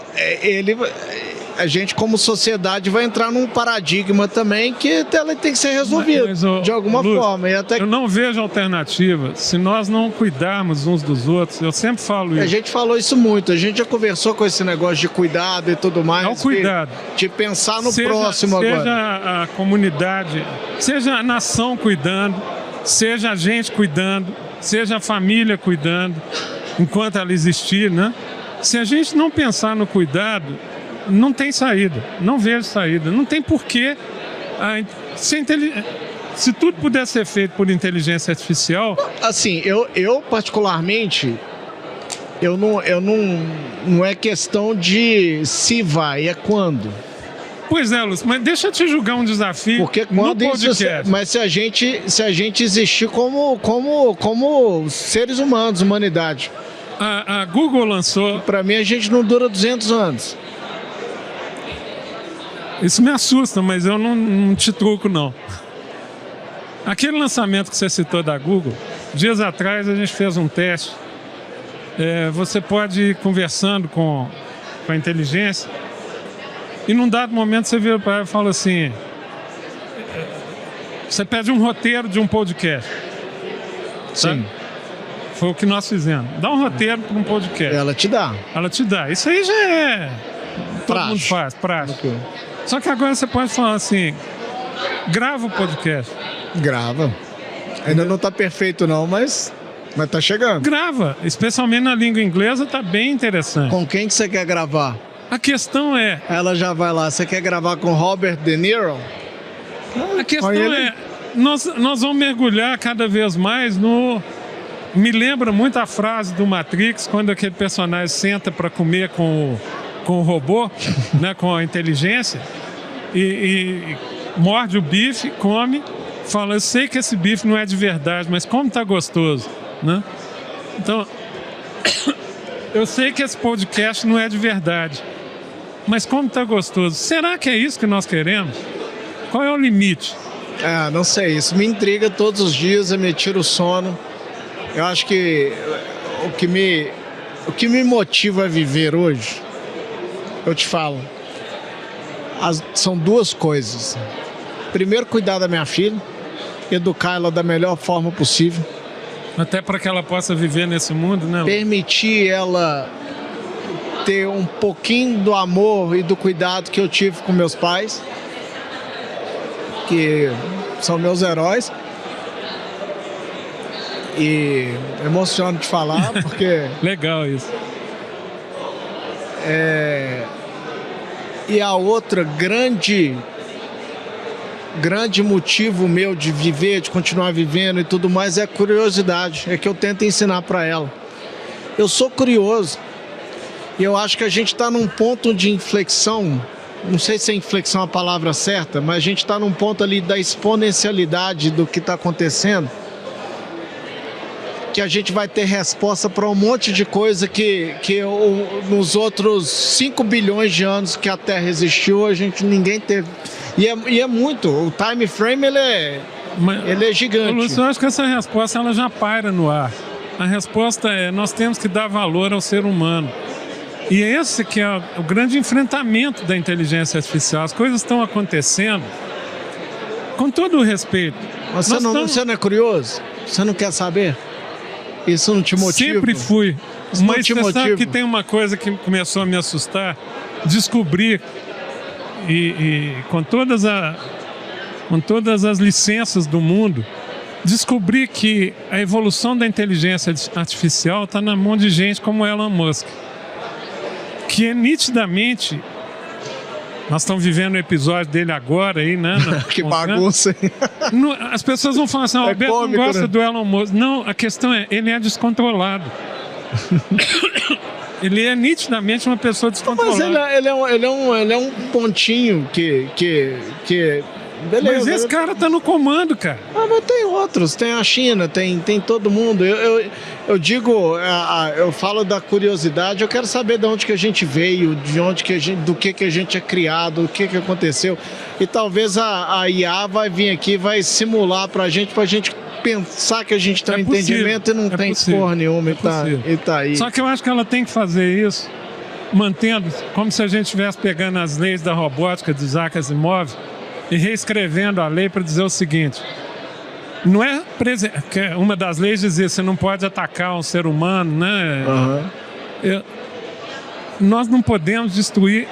a gente como sociedade vai entrar num paradigma também que ela tem que ser resolvido de alguma forma. Eu não vejo alternativa se nós não cuidarmos uns dos outros. Eu sempre falo isso. A gente falou isso muito. A gente já conversou com esse negócio de cuidado e tudo mais. É o cuidado. De pensar no próximo agora. Seja a comunidade, seja a nação cuidando, seja a gente cuidando, seja a família cuidando, enquanto ela existir, né? Se a gente não pensar no cuidado, não tem saída, não vejo saída, não tem porquê. Se tudo pudesse ser feito por inteligência artificial... Assim, eu particularmente, não é questão de se vai, é quando. Pois é, Lúcio, mas deixa eu te julgar um desafio. Porque quando no podcast. Mas se a gente existir como seres humanos, humanidade. A Google lançou... Para mim, a gente não dura 200 anos. Isso me assusta, mas eu não te truco, não. Aquele lançamento que você citou da Google, dias atrás a gente fez um teste. Você pode ir conversando com a inteligência e num dado momento você vira para ela e fala assim, você pede um roteiro de um podcast. Sim. Tá? Foi o que nós fizemos. Dá um roteiro para um podcast. Ela te dá. Ela te dá. Isso aí já é... Todo mundo faz, prático. Okay. Só que agora você pode falar assim, grava o podcast. Grava. Ainda não está perfeito não, mas está chegando. Grava. Especialmente na língua inglesa está bem interessante. Com quem que você quer gravar? A questão é... Ela já vai lá. Você quer gravar com Robert De Niro? A questão é... Nós vamos mergulhar cada vez mais no... Me lembra muito a frase do Matrix, quando aquele personagem senta para comer com o robô, né, com a inteligência, e morde o bife, come, fala, eu sei que esse bife não é de verdade, mas como tá gostoso, né? Então, eu sei que esse podcast não é de verdade, mas como tá gostoso. Será que é isso que nós queremos? Qual é o limite? Não sei, isso me intriga todos os dias, me tira o sono. Eu acho que o que me motiva a viver hoje, eu te falo, são duas coisas. Primeiro, cuidar da minha filha, educar ela da melhor forma possível. Até para que ela possa viver nesse mundo, né? Permitir ela ter um pouquinho do amor e do cuidado que eu tive com meus pais, que são meus heróis. E emociono de falar, porque... Legal isso. E a outra grande motivo meu de viver, de continuar vivendo e tudo mais, é a curiosidade. É que eu tento ensinar para ela. Eu sou curioso. E eu acho que a gente está num ponto de inflexão. Não sei se inflexão é a palavra certa, mas a gente está num ponto ali da exponencialidade do que está acontecendo, que a gente vai ter resposta para um monte de coisa que nos outros 5 bilhões de anos que a Terra existiu, ninguém teve. E é muito, o time frame ele é gigante. Lúcio, eu acho que essa resposta ela já paira no ar. A resposta é, nós temos que dar valor ao ser humano. E esse que é o grande enfrentamento da inteligência artificial. As coisas estão acontecendo, com todo o respeito. Mas você não é curioso? Você não quer saber? Isso não te motiva? Sempre fui. Isso mas você sabe que tem uma coisa que começou a me assustar? Descobrir, e com todas as licenças do mundo, descobrir que a evolução da inteligência artificial está na mão de gente como Elon Musk, que é nitidamente... Nós estamos vivendo o episódio dele agora aí, né? Que bagunça. As pessoas vão falar assim, o Alberto cômico, não gosta, né, do Elon Musk. Não, a questão é, ele é descontrolado. Ele é nitidamente uma pessoa descontrolada. Mas ele é um pontinho que beleza. Mas esse cara tá no comando, cara. Mas tem outros, tem a China, tem todo mundo. Eu digo, eu falo da curiosidade, eu quero saber de onde que a gente veio, do que a gente é criado, o que aconteceu. E talvez a IA vai vir aqui, vai simular pra gente pensar que a gente tem um entendimento e não tem porra nenhuma e tá aí. Só que eu acho que ela tem que fazer isso mantendo, como se a gente estivesse pegando as leis da robótica de Isaac Asimov e reescrevendo a lei para dizer o seguinte: não é uma das leis dizia você não pode atacar um ser humano, né? Uhum. Nós não podemos destruir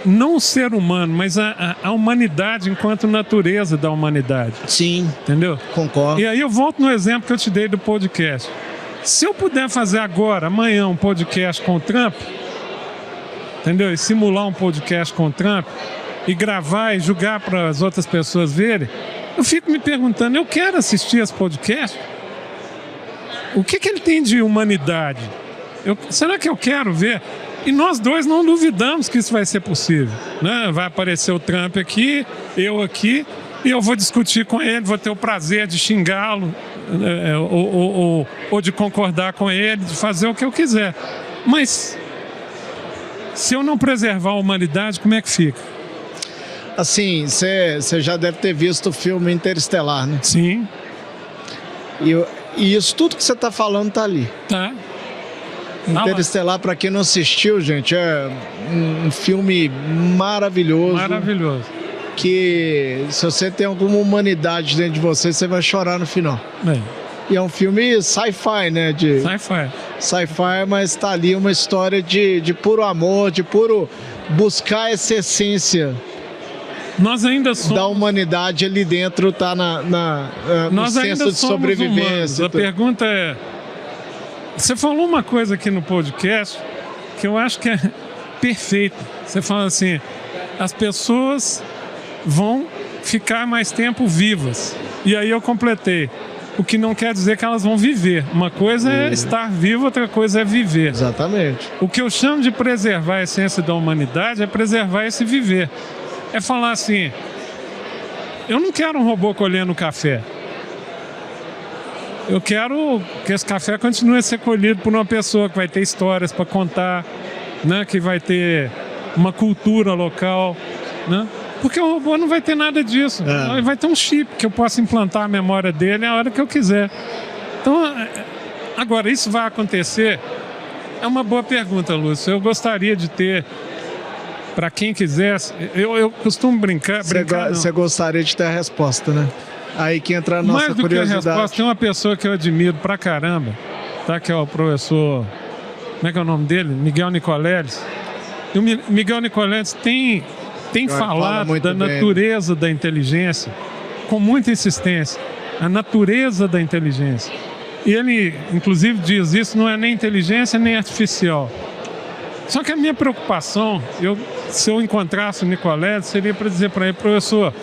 não o ser humano, mas a humanidade enquanto natureza da humanidade. Sim. Entendeu? Concordo. E aí eu volto no exemplo que eu te dei do podcast. Se eu puder fazer agora, amanhã, um podcast com o Trump, entendeu? E simular um podcast com o Trump e gravar e julgar para as outras pessoas verem, eu fico me perguntando, eu quero assistir esse podcast? O que ele tem de humanidade? Será que eu quero ver? E nós dois não duvidamos que isso vai ser possível, né? Vai aparecer o Trump aqui, eu aqui, e eu vou discutir com ele, vou ter o prazer de xingá-lo, ou de concordar com ele, de fazer o que eu quiser. Mas, se eu não preservar a humanidade, como é que fica? Assim, você já deve ter visto o filme Interestelar, né? Sim. E isso tudo que você está falando tá ali. Tá. Interestelar, para quem não assistiu, gente, é um filme maravilhoso. Maravilhoso. Que se você tem alguma humanidade dentro de você, você vai chorar no final. E é um filme sci-fi, né? Sci-fi, mas tá ali uma história de puro amor, de puro buscar essa essência. Nós ainda somos... da humanidade ali dentro, tá no senso de sobrevivência. A pergunta é... Você falou uma coisa aqui no podcast que eu acho que é perfeita. Você fala assim, as pessoas vão ficar mais tempo vivas. E aí eu completei. O que não quer dizer que elas vão viver. Uma coisa é estar vivo, outra coisa é viver. Exatamente. O que eu chamo de preservar a essência da humanidade é preservar esse viver. É falar assim, eu não quero um robô colhendo café. Eu quero que esse café continue a ser colhido por uma pessoa que vai ter histórias para contar, né? Que vai ter uma cultura local, né? Porque o robô não vai ter nada disso. Ele vai ter um chip que eu possa implantar a memória dele a hora que eu quiser. Então, agora, isso vai acontecer? É uma boa pergunta, Lúcio. Eu gostaria de ter, para quem quisesse, eu costumo brincar. Você gostaria de ter a resposta, né? Aí que entra a nossa curiosidade. Mais do que a resposta, tem uma pessoa que eu admiro pra caramba, tá? Que é o professor, como é que é o nome dele? Miguel Nicoleles. E o Miguel Nicoleles tem falado da natureza da inteligência com muita insistência. A natureza da inteligência. E ele, inclusive, diz isso não é nem inteligência nem artificial. Só que a minha preocupação, se eu encontrasse o Nicoleles, seria para dizer para ele, professor,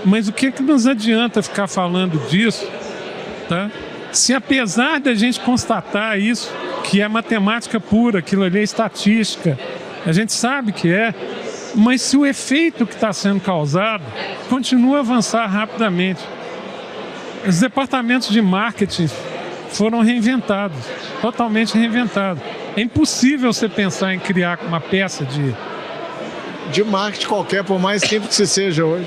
mas o que nos adianta ficar falando disso, tá? Se apesar da gente constatar isso, que é matemática pura, aquilo ali é estatística, a gente sabe que é, mas se o efeito que está sendo causado continua a avançar rapidamente. Os departamentos de marketing foram reinventados, totalmente reinventados. É impossível você pensar em criar uma peça de marketing qualquer, por mais simples que seja hoje.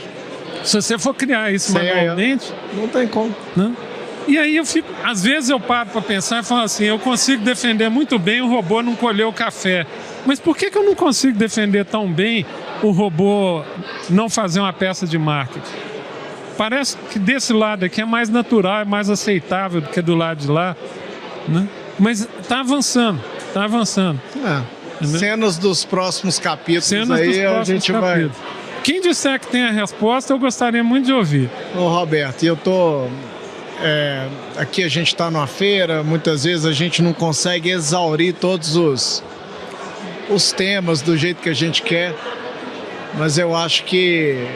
Se você for criar isso manualmente... Não tem como. Né? E aí às vezes eu paro para pensar e falo assim, eu consigo defender muito bem o robô não colher o café. Mas por que eu não consigo defender tão bem o robô não fazer uma peça de marketing? Parece que desse lado aqui é mais natural, é mais aceitável do que do lado de lá. Né? Mas está avançando, está avançando. Cenas dos próximos capítulos aí a gente vai... Quem disser que tem a resposta, eu gostaria muito de ouvir. Ô Roberto, eu tô... aqui a gente está numa feira, muitas vezes a gente não consegue exaurir todos os temas do jeito que a gente quer, mas eu acho que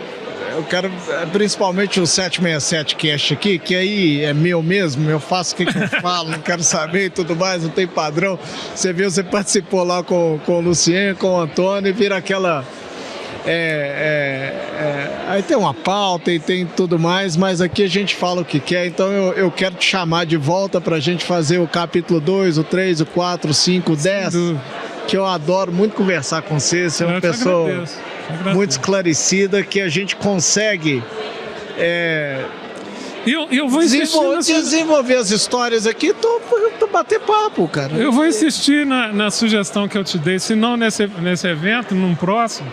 eu quero, principalmente o 767 Cast aqui, que aí é meu mesmo, eu faço o que eu falo, não quero saber e tudo mais, não tem padrão. Você viu, você participou lá com o Luciano, com o Antônio, e vira aquela... aí tem uma pauta e tem tudo mais, mas aqui a gente fala o que quer, então eu quero te chamar de volta pra gente fazer o capítulo 2, o 3, o 4, o 5, o 10, que eu adoro muito conversar com você, você é uma pessoa muito esclarecida, que a gente consegue eu vou desenvolver as histórias aqui, tô bater papo, cara. Eu vou insistir na sugestão que eu te dei, se não nesse evento, num próximo.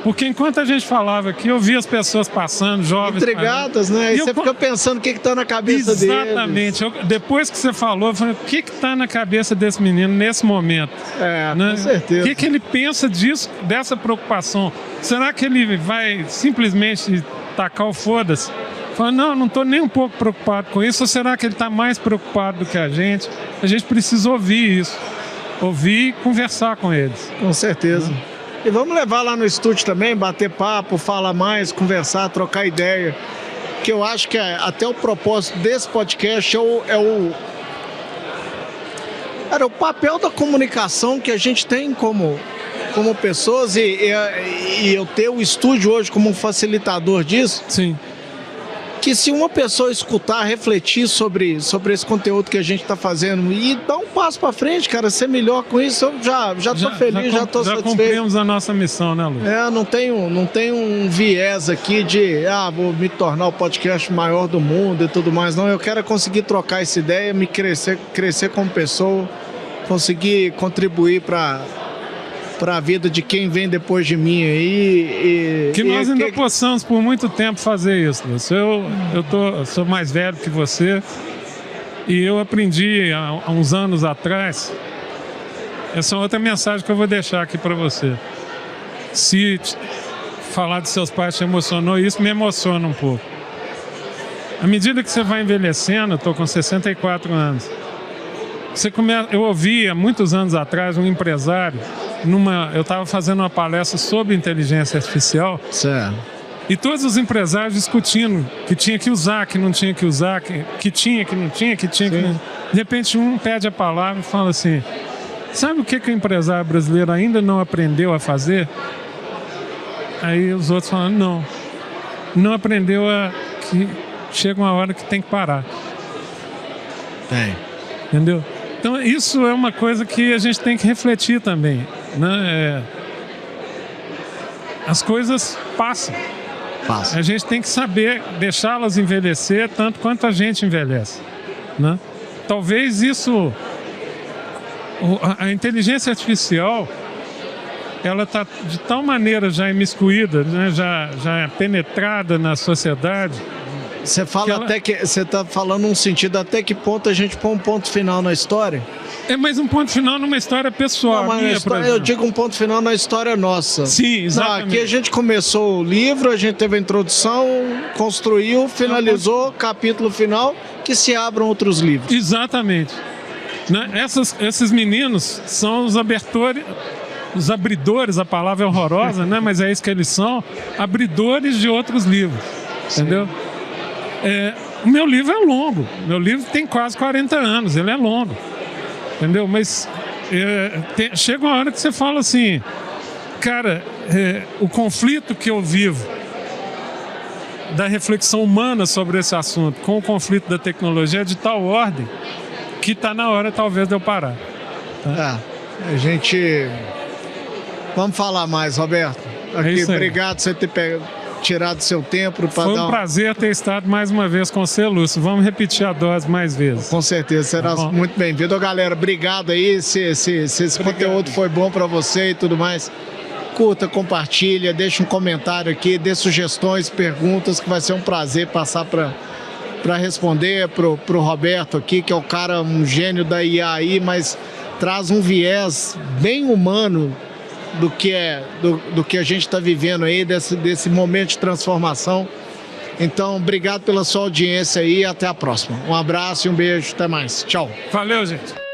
Porque enquanto a gente falava aqui, eu via as pessoas passando, jovens... Intrigadas, né? E você fica pensando o que está na cabeça deles. Exatamente. Depois que você falou, eu falei, o que está na cabeça desse menino nesse momento? Com certeza. O que ele pensa disso, dessa preocupação? Será que ele vai simplesmente tacar o foda-se? Fala, não estou nem um pouco preocupado com isso. Ou será que ele está mais preocupado do que a gente? A gente precisa ouvir isso. Ouvir e conversar com eles. Com certeza. E vamos levar lá no estúdio também, bater papo, falar mais, conversar, trocar ideia. Que eu acho que até o propósito desse podcast era o papel da comunicação que a gente tem como pessoas e eu ter o estúdio hoje como um facilitador disso. Sim. Que se uma pessoa escutar, refletir sobre esse conteúdo que a gente está fazendo e dar um passo para frente, cara, ser melhor com isso, eu já tô feliz, já tô satisfeito. Já cumprimos a nossa missão, né, Lu? Não tem um viés aqui de, vou me tornar o podcast maior do mundo e tudo mais, não. Eu quero conseguir trocar essa ideia, me crescer como pessoa, conseguir contribuir para a vida de quem vem depois de mim aí. Que nós ainda possamos por muito tempo fazer isso, Lúcio. Eu sou mais velho que você e eu aprendi há uns anos atrás. Essa é outra mensagem que eu vou deixar aqui para você. Se falar de seus pais te emocionou, isso me emociona um pouco. À medida que você vai envelhecendo, eu estou com 64 anos. Eu ouvi há muitos anos atrás um empresário. Eu estava fazendo uma palestra sobre inteligência artificial. Certo. E todos os empresários discutindo que tinha que usar, que não tinha que usar, que tinha, que não tinha, que tinha, que não... De repente um pede a palavra e fala assim: sabe o que o empresário brasileiro ainda não aprendeu a fazer? Aí os outros falam: não aprendeu que chega uma hora que tem que parar. Entendeu? Então isso é uma coisa que a gente tem que refletir também, né? As coisas passam. A gente tem que saber deixá-las envelhecer tanto quanto a gente envelhece, né? Talvez isso, a inteligência artificial, ela está de tal maneira já imiscuída, né? já penetrada na sociedade. Você fala você está falando num sentido até que ponto a gente põe um ponto final na história? É mais um ponto final numa história pessoal. Não, mas eu digo um ponto final na história nossa. Sim, exatamente. Aqui a gente começou o livro, a gente teve a introdução, construiu, finalizou, capítulo final, que se abram outros livros. Exatamente. Né? Esses meninos são os abridores, a palavra é horrorosa, né? Mas é isso que eles são, abridores de outros livros. Entendeu? O meu livro é longo. Meu livro tem quase 40 anos, ele é longo. Entendeu? Mas chega uma hora que você fala assim: cara, o conflito que eu vivo da reflexão humana sobre esse assunto com o conflito da tecnologia é de tal ordem que está na hora talvez de eu parar. Tá? Vamos falar mais, Roberto. Aqui, obrigado por você ter tirado seu tempo. Foi um prazer ter estado mais uma vez com você, Lúcio. Vamos repetir a dose mais vezes. Com certeza, será muito bem-vindo. Galera, obrigado aí. Se esse conteúdo foi bom para você e tudo mais, curta, compartilha, deixa um comentário aqui, dê sugestões, perguntas, que vai ser um prazer passar para responder pro Roberto aqui, que é o cara, um gênio da IA aí, mas traz um viés bem humano do que a gente está vivendo aí, desse momento de transformação. Então, obrigado pela sua audiência aí e até a próxima. Um abraço e um beijo, até mais. Tchau. Valeu, gente.